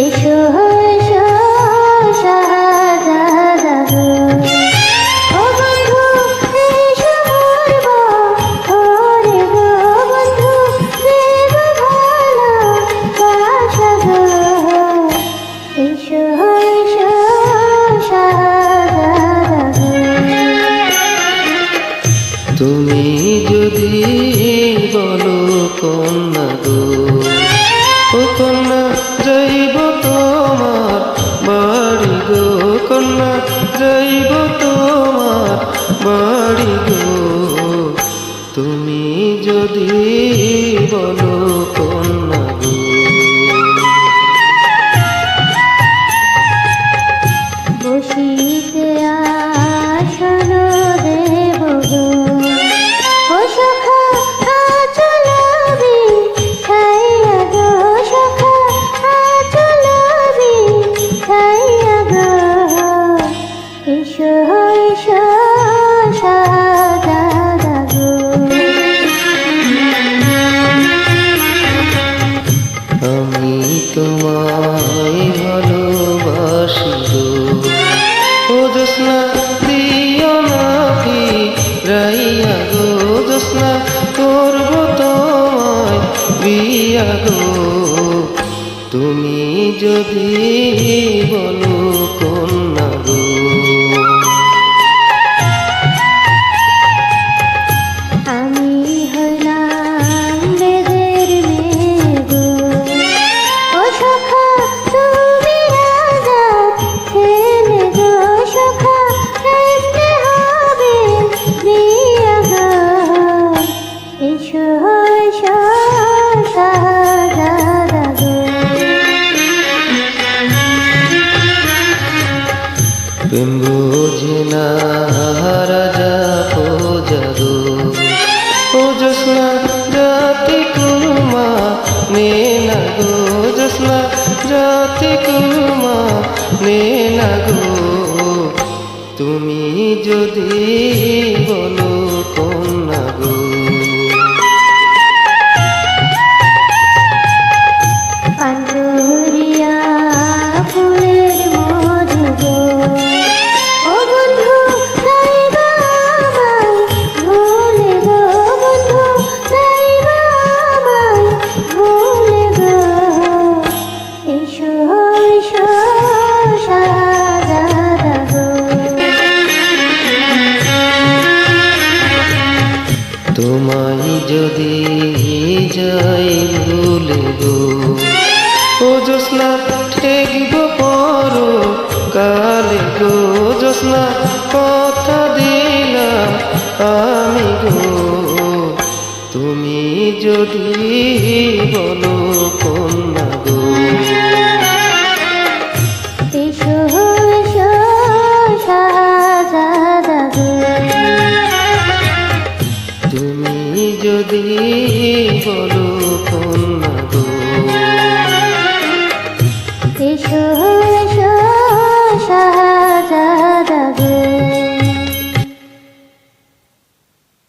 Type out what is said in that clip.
এসো এসো শাহজাদা গো, ও বন্ধু এসো মোর ঘরে গো, বন্ধু দেব ভালোবাসা গো। এসো এসো শাহজাদা গো। তুমি যদি বলো কন্যা গো, ও কন্যা যাইব তোমার বাড়ি গো, কন্যা যাইব তোমার বাড়ি গো। তুমি যদি বলো কন্যা গো। বসিতে আসন দেব গো, ও সখা চলবি ছাইয়া গো, সখা চলবি ছাইয়া গো। এসো এসো শাহজাদা গো। আমি তোমায় ভালোবাসি গো, ও জোৎস্না দিও না ফিরাইয়া গো, জোৎস্না করব তোমায় বিয়া গো। তুমি যদি বলো কন্যা গো। আমি হইলাম বেদের মেয়ে গো, ও সখা তুমি রাজা ছেলে গো, সখা কেমনে হবে বিয়া গো। এসো এসো শাহজাদা গো। প্রেম বোঝে না রাজা প্রজা গো, ও জোৎস্না জাতি কুমা নে না গো, জোৎস্না জাতি কুমা নে না গো। তুমি যদি বলো কন্যা গো। পান্ডুরিয়া ফুলের মধু গো, ও বন্ধু যাইবা আমায় ভুলে গো, বন্ধু যাইবা আমায় ভুলে গো। এসো এসো শাহজাদা গো। তোমায় যদি যাই ভুলে গো, ও জোৎস্না ঠেকব পর কালে গো, জোৎস্না কথা দিলাম আমি গো। তুমি যদি বলো